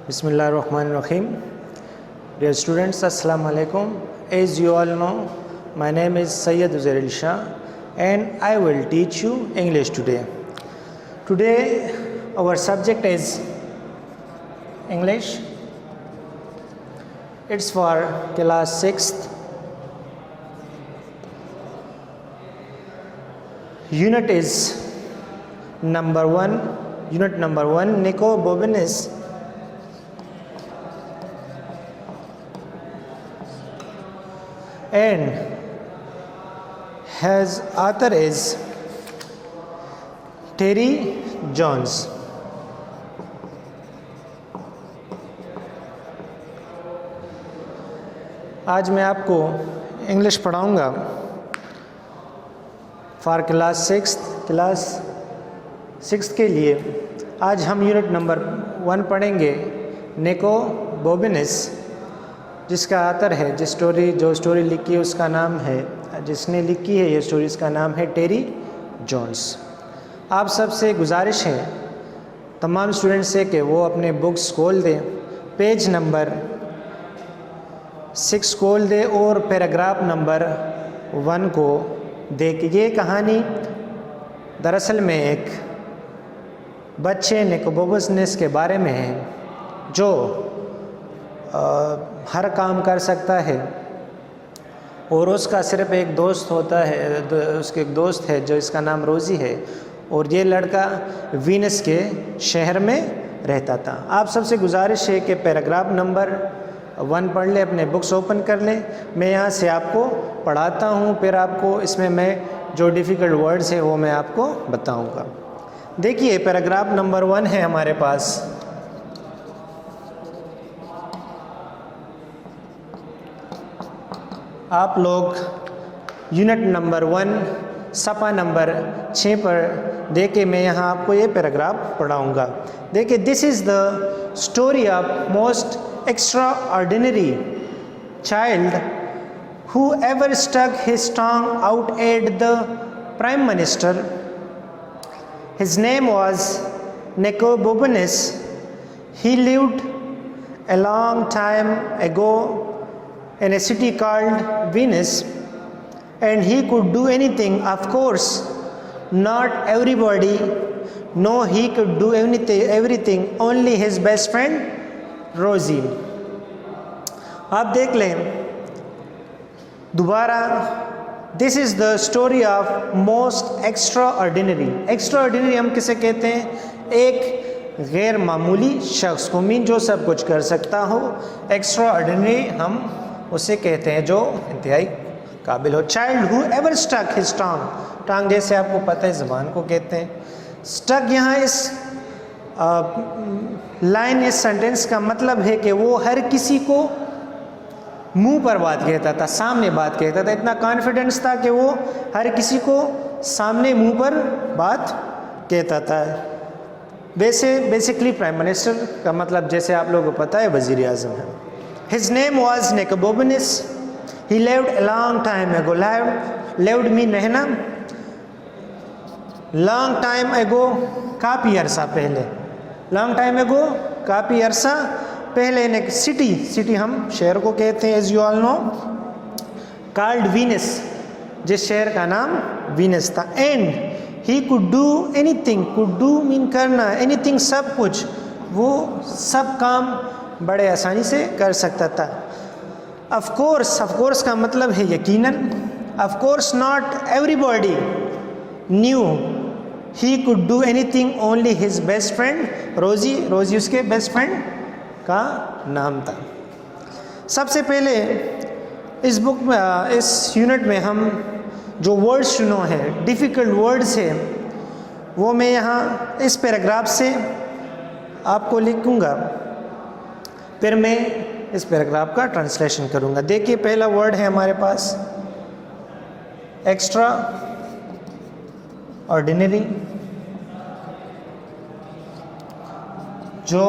Bismillahirrahmanirrahim. Dear students, Assalamu alaikum. As you all know, my name is Sayyid Uzair Ali Shah and I will teach you English today. Today our subject is English. It's for class 6th. Unit is number 1. Unit number 1, Nico Bobinis. And his author is Terry Jones. आज मैं आपको English पढ़ाऊंगा for class 6 के लिए। आज हम unit number 1 पढ़ेंगे, निको बोबिनिस, जिसका आथर है, जो स्टोरी लिखी है उसका नाम है, जिसने लिखी है ये स्टोरी, इसका नाम है टेरी जॉन्स। आप सबसे गुजारिश है तमाम स्टूडेंट्स से कि वो अपने बुक्स खोल दें, पेज नंबर 6 खोल दे और पैराग्राफ नंबर 1 को देख। ये कहानी दरअसल में एक बच्चे निको बोबिनिस के बारे में है जो हर काम कर सकता है और उसका सिर्फ एक दोस्त होता है, उसके एक दोस्त है जो इसका नाम रोज़ी है, और ये लड़का वीनस के शहर में रहता था। आप सबसे गुजारिश है कि पैराग्राफ नंबर 1 पढ़ लें, अपने बुक्स ओपन कर लें। मैं यहाँ से आपको पढ़ाता हूँ, फिर आपको इसमें मैं जो डिफ़िकल्ट वर्ड्स है वो मैं आपको बताऊँगा। देखिए पैराग्राफ नंबर 1 है हमारे पास। आप लोग यूनिट नंबर 1 सफ़ा नंबर 6 पर देखे, मैं यहाँ आपको ये पैराग्राफ पढ़ाऊँगा। देखिए, this is the story of most extraordinary child who ever stuck his tongue out at the prime minister. His name was Niko Bobinis. He lived a long time ago in a city called Venice, and he could do anything. Of course, not everybody know he could do everything. Only his best friend Rosie. आप देख लें दोबारा, this is the story of most extra ordinary. Extra ordinary हम किसे कहते हैं? एक गैर मामूली शख्स को, मीन जो सब कुछ कर सकता हो। एक्स्ट्रा ऑर्डिनरी हम उसे कहते हैं जो इंतहाई काबिल हो। Child who ever stuck his tongue, tongue जैसे आपको पता है ज़बान को कहते हैं। स्टक यहाँ इस लाइन, इस सेंटेंस का मतलब है कि वो हर किसी को मुंह पर बात कहता था, सामने बात कहता था। इतना कॉन्फिडेंस था कि वो हर किसी को सामने मुंह पर बात कहता था। वैसे बेसिकली प्राइम मिनिस्टर का मतलब जैसे आप लोगों को पता है वज़ीर आज़म है। His name was Nico Bobinis. He lived a long time ago. Lived mean रहना, long time ago काफ़ी अरसा पहले, long time ago काफ़ी अरसा पहले। एक सिटी हम शहर को कहते हैं, as you all know, called Venice, जिस शहर का नाम वीनस था। And he could do anything. could do mean करना, anything सब कुछ, वो सब काम बड़े आसानी से कर सकता था। ऑफ कोर्स का मतलब है यकीनन। Of course not everybody knew he could do anything, only his best friend रोज़ी उसके बेस्ट फ्रेंड का नाम था। सबसे पहले इस बुक में, इस यूनिट में हम जो वर्ड्स चुनो हैं, डिफ़िकल्ट वर्ड्स हैं, वो मैं यहाँ इस पैराग्राफ से आपको लिखूँगा, फिर मैं इस पैराग्राफ का ट्रांसलेशन करूँगा। देखिए पहला वर्ड है हमारे पास एक्स्ट्रा ऑर्डिनरी, जो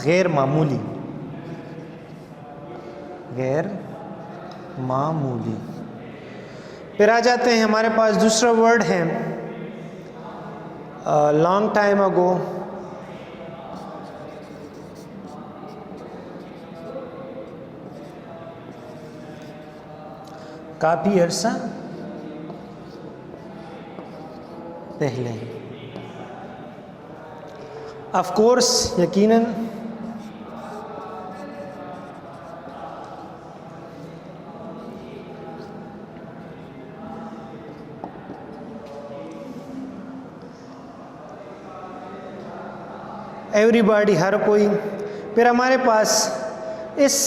गैर मामूली, फिर आ जाते हैं हमारे पास दूसरा वर्ड है लॉन्ग टाइम अगो, काफ़ी अरसा पहले। ऑफ कोर्स यकीनन एवरीबॉडी हर कोई। फिर हमारे पास इस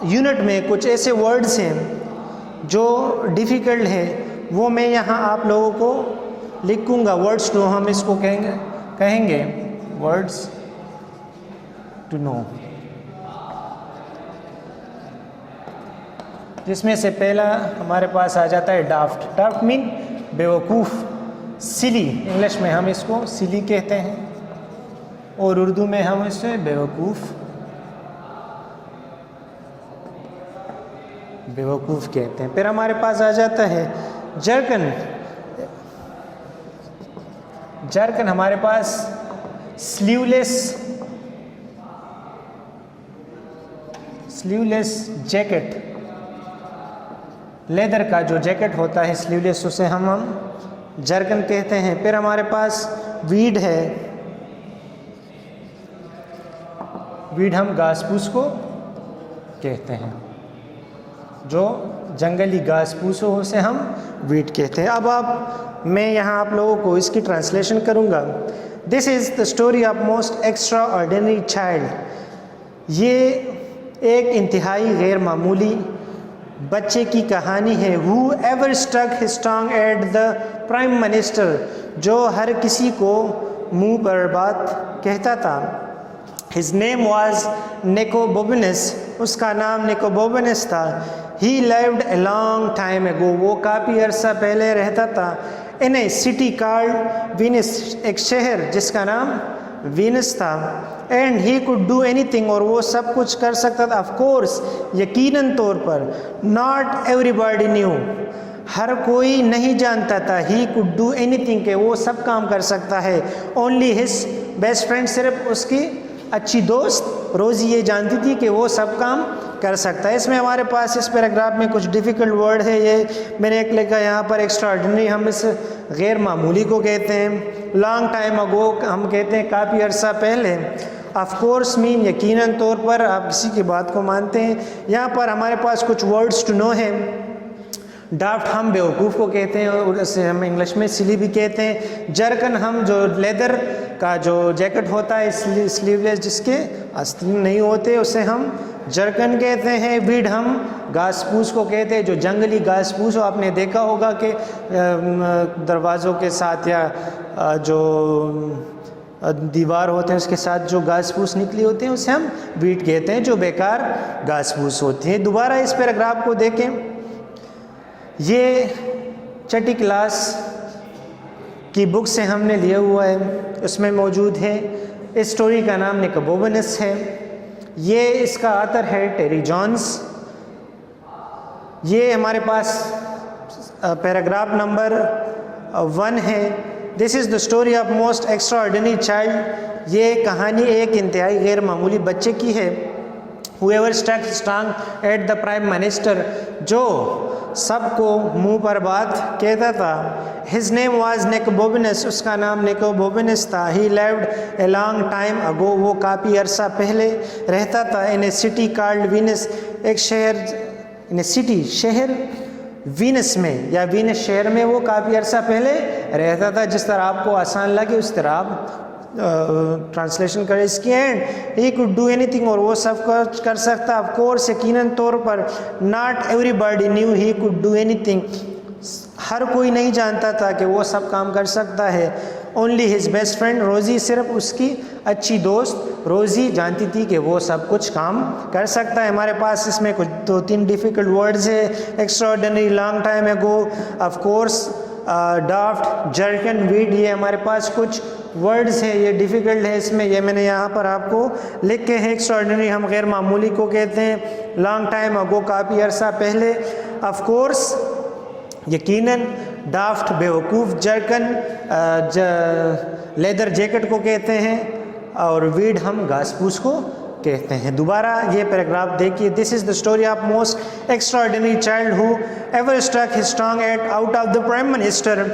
यूनिट में कुछ ऐसे वर्ड्स हैं जो डिफ़िकल्ट है, वो मैं यहाँ आप लोगों को लिखूँगा। वर्ड्स टू हम इसको कहेंगे वर्ड्स टू नो, जिसमें से पहला हमारे पास आ जाता है डाफ्ट। डाफ्ट मीन बेवकूफ़, सिली। इंग्लिश में हम इसको सिली कहते हैं और उर्दू में हम इसे बेवकूफ़ कहते हैं। फिर हमारे पास आ जाता है जर्कन। जर्कन हमारे पास स्लीवलेस जैकेट, लेदर का जो जैकेट होता है स्लीवलेस, उसे हम जर्कन कहते हैं। फिर हमारे पास वीड है। वीड हम घास फूस को कहते हैं, जो जंगली घास फूस हो उसे हम वीड कहते हैं। अब मैं यहाँ आप लोगों को इसकी ट्रांसलेशन करूँगा। This is the story of most extraordinary child. ये एक इंतहाई गैर मामूली बच्चे की कहानी है। Who ever stuck his tongue at the prime minister, जो हर किसी को मुंह पर बात कहता था। हिज नेम वॉज निकोबोबिनस, उसका नाम निकोबोबिनस था। ही लिव्ड ए लॉन्ग टाइम एगो, वो काफ़ी अरसा पहले रहता था। इन ए सिटी कॉल्ड वीनस, एक शहर जिसका नाम वीनस था। And he could do anything, और वो सब कुछ कर सकता था। ऑफ कोर्स, यकीनन तौर पर। नॉट एवरीबॉडी न्यू, हर कोई नहीं जानता था। ही कुड डू एनीथिंग, के वो सब काम कर सकता है। ओनली हिज बेस्ट फ्रेंड, सिर्फ उसकी अच्छी दोस्त रोज़ी ये जानती थी कि वो सब काम कर सकता है। इसमें हमारे पास इस पैराग्राफ में कुछ डिफ़िकल्ट वर्ड है। ये मैंने एक लिखा यहाँ पर एक्स्ट्राऑर्डिनरी, हम इस गैर मामूली को कहते हैं। लॉन्ग टाइम अगो हम कहते हैं काफ़ी अरसा पहले। ऑफ कोर्स मीन यकीनन तौर पर, आप किसी की बात को मानते हैं। यहाँ पर हमारे पास कुछ वर्ड्स टू नो है। डाफ्ट हम बेवकूफ़ को कहते हैं और उसे हम इंग्लिश में सिली भी कहते हैं। जर्कन हम जो लेदर का जो जैकेट होता है स्लीवलेस, जिसके आस्तीन नहीं होते, उसे हम जर्कन कहते हैं। वीड हम घास फूस को कहते हैं, जो जंगली घास फूस हो। आपने देखा होगा कि दरवाज़ों के साथ या जो दीवार होते हैं उसके साथ जो घास फूस निकली होती हैं उसे हम वीड कहते हैं, जो बेकार घास फूस होती हैं। दोबारा इस पैराग्राफ को देखें। ये छठी क्लास की बुक से हमने लिया हुआ है, उसमें मौजूद है। इस स्टोरी का नाम निकोबोबिनस है। ये इसका ऑथर है टेरी जॉन्स। ये हमारे पास पैराग्राफ नंबर 1 है। This is the story of most extraordinary child. ये कहानी एक इंतहाई गैर मामूली बच्चे की है। Whoever stuck his tongue at the prime minister, जो सबको मुंह पर बात कहता था। हिज नेम वाज निकोबोबिनस, उसका नाम निकोबोबिनस था। ही lived a long time ago, वो काफ़ी अरसा पहले रहता था। इन ए सिटी कॉल्ड वीनस, एक शहर, इन ए सिटी शहर वीनस में या वीनस शहर में वो काफ़ी अरसा पहले रहता था। जिस तरह आपको आसान लगे उस तरह आप ट्रांसलेशन करें इसकी। And he could do anything, और वो सब कुछ कर सकता। ऑफ कोर्स यकीनन तौर पर। Not everybody knew he could do anything, हर कोई नहीं जानता था कि वो सब काम कर सकता है। ओनली हिज बेस्ट फ्रेंड रोज़ी, सिर्फ उसकी अच्छी दोस्त रोज़ी जानती थी कि वो सब कुछ काम कर सकता है। हमारे पास इसमें कुछ 2-3 डिफ़िकल्ट वर्ड्स है। एक्स्ट्राऑर्डिनरी, लॉन्ग टाइम एगो, ऑफ कोर्स, डाफ्ट, जर्कन, वीड, ये हमारे पास कुछ वर्ड्स हैं। ये डिफ़िकल्ट है इसमें, ये मैंने यहाँ पर आपको लिख के है। एक्स्ट्राऑर्डिनरी हम गैर मामूली को कहते हैं। लॉन्ग टाइम अगो काफ़ी अरसा पहले। ऑफ कोर्स यकीनन। डाफ्ट बेवकूफ़। जर्कन लेदर जैकेट को कहते हैं। और वीड हम घास फूस को कहते हैं। दोबारा ये पैराग्राफ देखिए। This is the story of most extraordinary child who ever struck his tongue at out of the prime minister.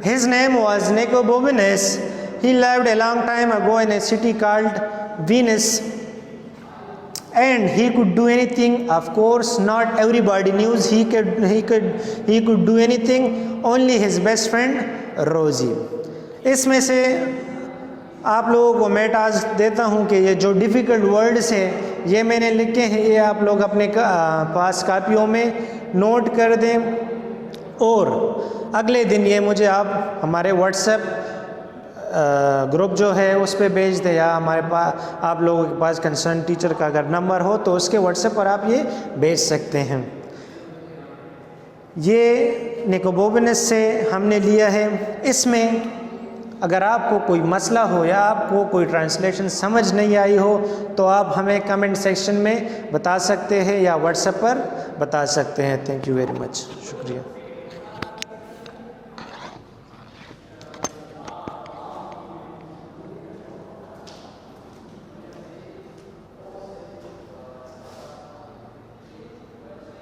His name was Nicobobinus. He lived a long time ago in a city called Venus, and he could do anything. Of course, not everybody knew he could do anything. Only his best friend Rosie. इसमें से आप लोगों को मैं task देता हूँ कि ये जो डिफ़िकल्ट वर्ड्स हैं ये मैंने लिखे हैं, ये आप लोग अपने पास कापियों में नोट कर दें, और अगले दिन ये मुझे आप हमारे व्हाट्सएप ग्रुप जो है उस पर भेज दें, या हमारे पास आप लोगों के पास कंसर्न टीचर का अगर नंबर हो तो उसके व्हाट्सएप पर आप ये भेज सकते हैं। ये निकोबोबिनस से हमने लिया है। इसमें अगर आपको कोई मसला हो या आपको कोई ट्रांसलेशन समझ नहीं आई हो तो आप हमें कमेंट सेक्शन में बता सकते हैं या व्हाट्सएप पर बता सकते हैं। थैंक यू वेरी मच, शुक्रिया।